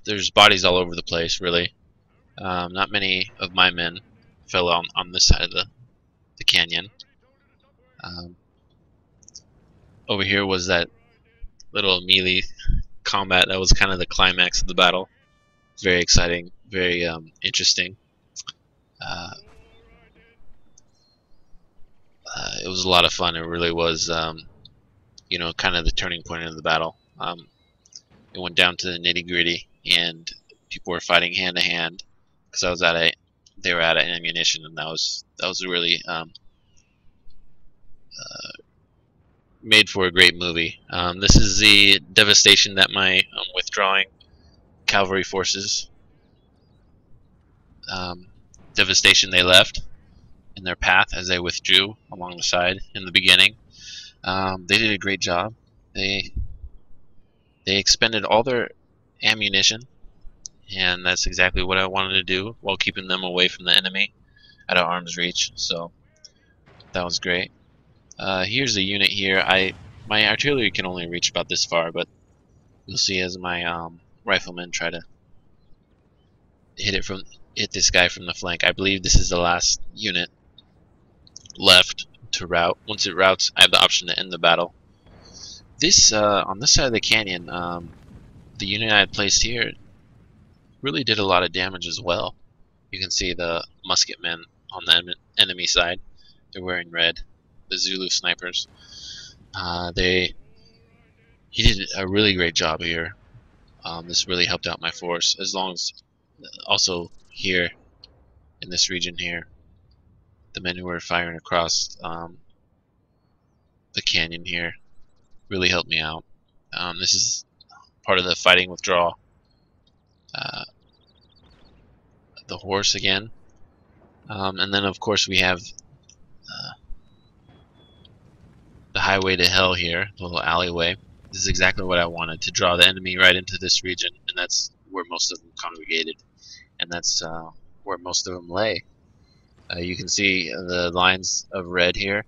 there's bodies all over the place, really. Not many of my men fell on this side of the canyon. Over here was that little melee combat that was kind of the climax of the battle. Very exciting, very interesting. It was a lot of fun. It really was, you know, kind of the turning point of the battle. It went down to the nitty-gritty, and people were fighting hand to hand because they were out of ammunition, and that was really made for a great movie. This is the devastation that my withdrawing cavalry forces, devastation they left in their path as they withdrew along the side in the beginning. They did a great job. They expended all their ammunition, and that's exactly what I wanted to do while keeping them away from the enemy out of arm's reach. So that was great. Here's the unit here. My artillery can only reach about this far, but you'll see as my riflemen try to hit this guy from the flank. I believe this is the last unit left to rout. Once it routs, I have the option to end the battle. This on this side of the canyon, the unit I had placed here really did a lot of damage as well. You can see the musket men on the enemy side. They're wearing red. The Zulu snipers. He did a really great job here. This really helped out my force. As long as also here in this region here, the men who were firing across the canyon here really helped me out. This is part of the fighting withdrawal. The horse again, and then of course we have the highway to hell here, the little alleyway. This is exactly what I wanted, to draw the enemy right into this region, and that's where most of them congregated, and that's where most of them lay. You can see the lines of red here.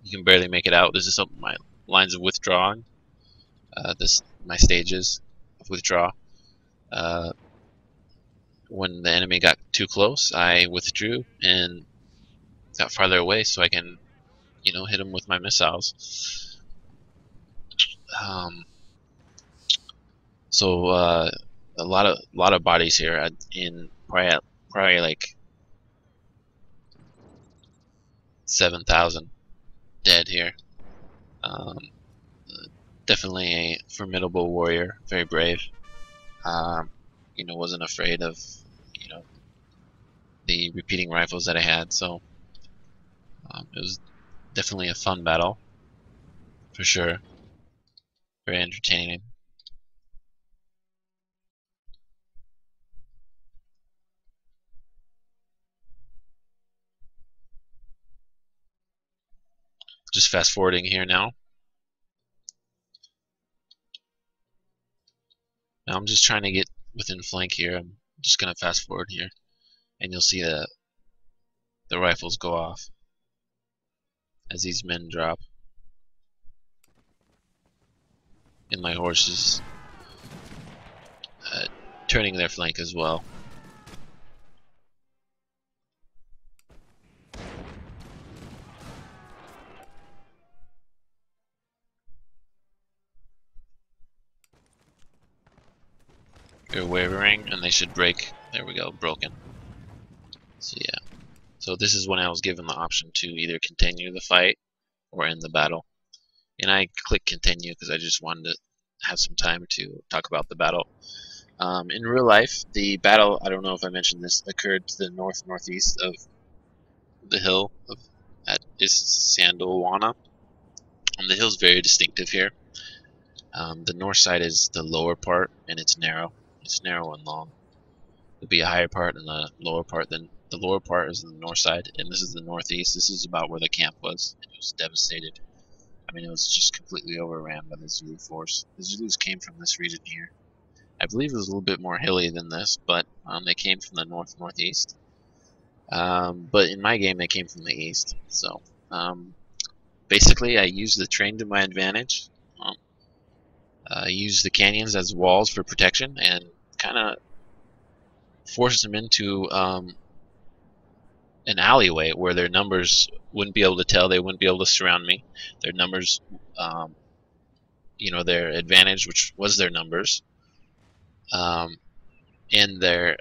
You can barely make it out. This is my lines of withdrawing. My stages of withdraw. When the enemy got too close, I withdrew and got farther away so I can, you know, hit them with my missiles. So a lot of bodies here. In probably like 7,000 dead here. Definitely a formidable warrior, very brave. You know, wasn't afraid of, you know, the repeating rifles that I had. So it was definitely a fun battle, for sure. Very entertaining. Just fast forwarding here now. Now I'm just trying to get within flank here. I'm just gonna fast forward here, and you'll see the rifles go off as these men drop, and my horses turning their flank as well. They're wavering, and they should break. There we go, broken. So yeah. So this is when I was given the option to either continue the fight or end the battle. And I clicked continue because I just wanted to have some time to talk about the battle. In real life, the battle, I don't know if I mentioned this, occurred to the northeast of the hill at Isandlwana. The hill's very distinctive here. The north side is the lower part, and it's narrow. It's narrow and long. There'll be a higher part and a lower part. Then the lower part is the north side, and this is the northeast. This is about where the camp was. It was devastated. I mean, it was just completely overran by the Zulu force. The Zulus came from this region here. I believe it was a little bit more hilly than this, but they came from the northeast. But in my game, they came from the east. So basically, I used the terrain to my advantage. I used the canyons as walls for protection, and kind of force them into an alleyway where their numbers wouldn't be able to tell. They wouldn't be able to surround me. Their numbers, their advantage, which was their numbers, and their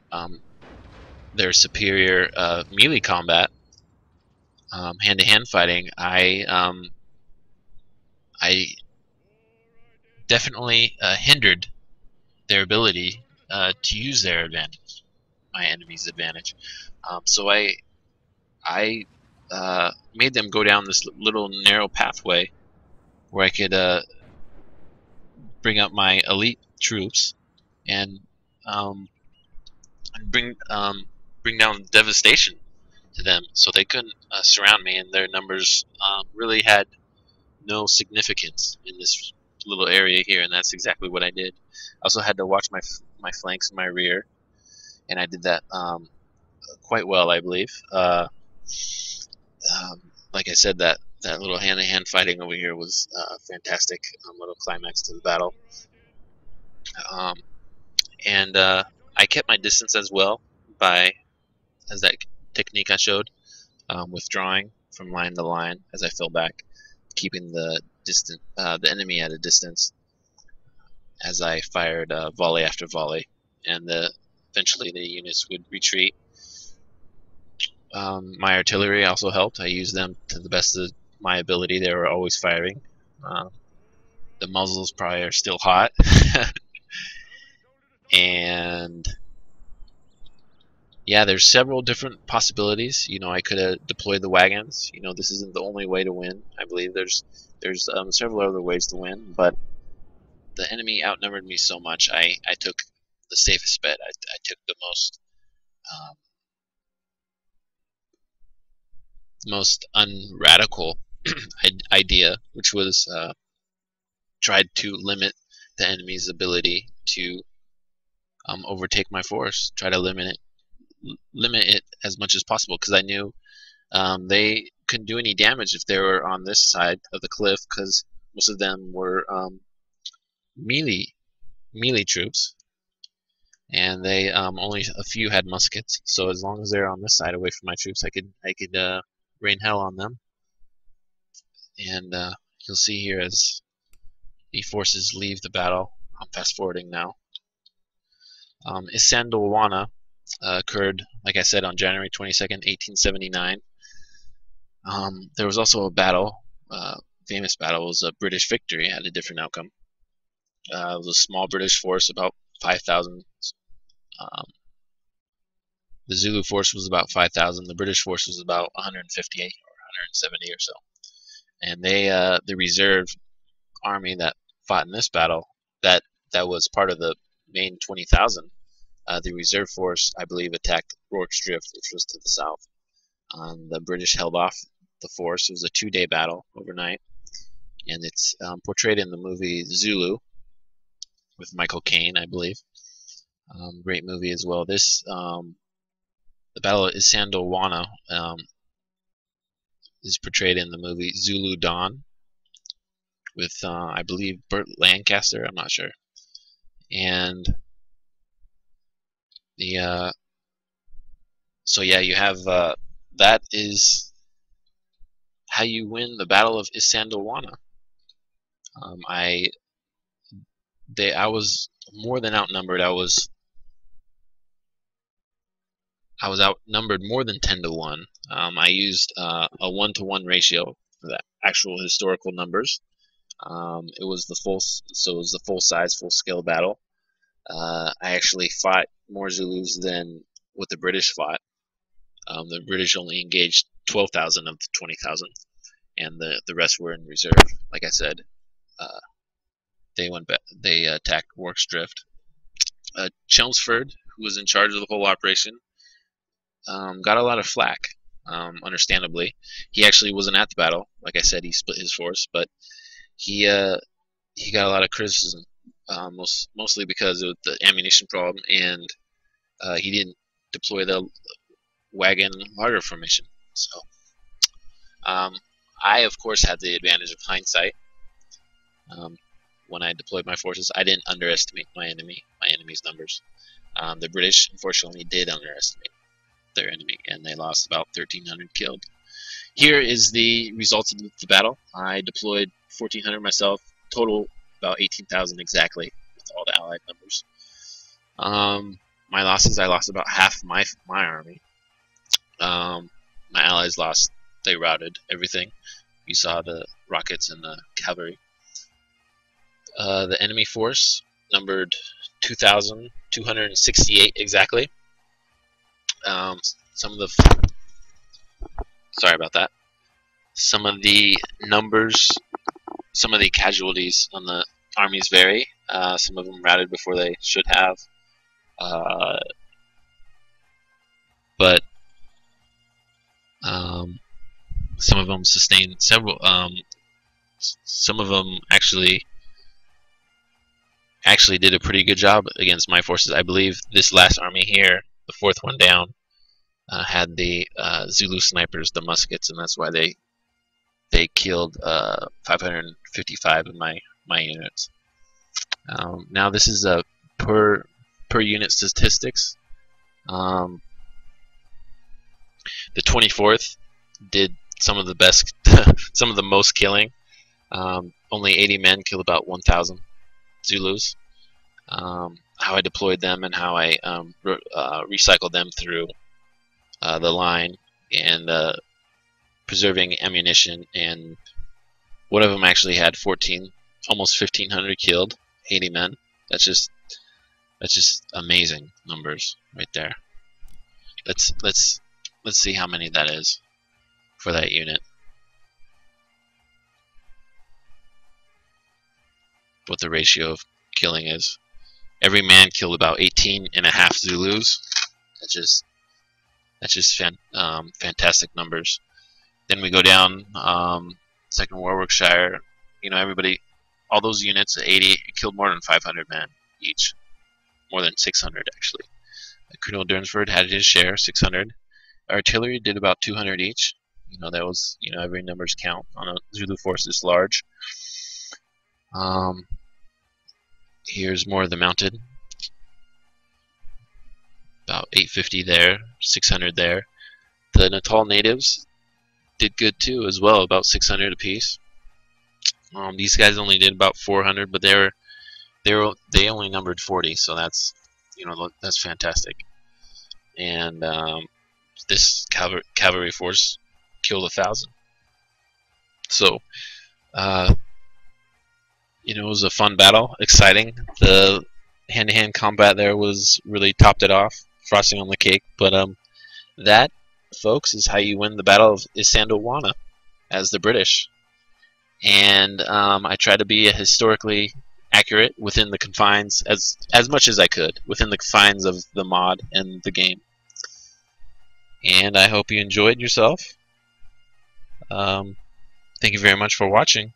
superior melee combat, hand-to-hand fighting. I definitely hindered their ability to use their advantage, my enemy's advantage. So I made them go down this little narrow pathway where I could bring up my elite troops and bring down devastation to them, so they couldn't surround me, and their numbers really had no significance in this little area here, and that's exactly what I did. I also had to watch my flanks and my rear, and I did that quite well, I believe. Like I said, that little hand-to-hand fighting over here was fantastic, little climax to the battle. And I kept my distance as well as that technique I showed, withdrawing from line to line as I fell back, keeping the enemy at a distance as I fired volley after volley, and eventually the units would retreat. My artillery also helped. I used them to the best of my ability. They were always firing. The muzzles probably are still hot. And yeah, there's several different possibilities. I could have deployed the wagons. This isn't the only way to win. I believe there's several other ways to win, but the enemy outnumbered me so much. I took the safest bet. I took the most unradical idea, which was tried to limit the enemy's ability to overtake my force. Try to limit it as much as possible, because I knew they couldn't do any damage if they were on this side of the cliff, because most of them were melee troops, and they only a few had muskets. So as long as they're on this side away from my troops, I could rain hell on them. And you'll see here as the forces leave the battle. I'm fast forwarding now. Isandlwana occurred, like I said, on January 22nd, 1879. There was also a battle, famous battle. It was a British victory. It had a different outcome. It was a small British force, about 5,000. The Zulu force was about 5,000. The British force was about 158 or 170 or so. And the reserve army that fought in this battle, that was part of the main 20,000. The reserve force, I believe, attacked Rorke's Drift, which was to the south. The British held off the force. It was a 2-day battle overnight, and it's portrayed in the movie Zulu with Michael Caine, I believe. Great movie as well. The Battle of Isandlwana is portrayed in the movie Zulu Dawn with, I believe, Burt Lancaster. I'm not sure. And so yeah, you have that is how you win the Battle of Isandlwana. I was more than outnumbered. I was outnumbered more than 10 to 1. I used a 1-to-1 ratio for the actual historical numbers. It was the full size, full scale battle. I actually fought more Zulus than what the British fought. The British only engaged 12,000 of the 20,000, and the rest were in reserve. Like I said, they attacked Rorke's Drift. Chelmsford, who was in charge of the whole operation, got a lot of flack. Understandably, he actually wasn't at the battle. Like I said, he split his force, but he got a lot of criticism, mostly because of the ammunition problem, and he didn't deploy the wagon larder formation. So I, of course, had the advantage of hindsight. when I deployed my forces, I didn't underestimate my enemy's numbers. The British, unfortunately, did underestimate their enemy, and they lost about 1,300 killed. Here is the results of the battle. I deployed 1,400 myself, total about 18,000 exactly with all the allied numbers. My losses, I lost about half my army. My allies lost, they routed everything. You saw the rockets and the cavalry. The enemy force numbered 2,268 exactly. Sorry about that. Some of the numbers, some of the casualties on the armies vary. Some of them routed before they should have. But some of them sustained several. Some of them actually did a pretty good job against my forces. I believe this last army here, the fourth one down, had the Zulu snipers, the muskets, and that's why they killed 555 of my units. Now this is a per unit statistics. The 24th did some of the best, some of the most killing. Only 80 men killed about 1,000 Zulus. How I deployed them and how I recycled them through the line and preserving ammunition, and one of them actually had almost 1,500 killed, 80 men. That's just amazing numbers right there. Let's see how many that is for that unit. What the ratio of killing is. Every man killed about 18.5 Zulus. That's just fantastic numbers. Then we go down, Second Warwickshire. You know, everybody, all those units, 80 killed more than 500 men each, more than 600 actually. Colonel Durnsford had his share, 600. Artillery did about 200 each. You know, that was, you know, every numbers count on a Zulu force this large. Here's more of the mounted. About 850 there, 600 there. The Natal natives did good too as well, about 600 apiece. These guys only did about 400, but they only numbered 40, so that's, you know, that's fantastic. And this cavalry force killed 1,000. So, you know, it was a fun battle, exciting. The hand-to-hand combat there was really topped it off, frosting on the cake. But that, folks, is how you win the Battle of Isandlwana as the British. And I tried to be historically accurate within the confines, as much as I could, within the confines of the mod and the game. And I hope you enjoyed yourself. Thank you very much for watching.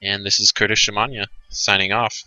And this is Curtis Shimanya signing off.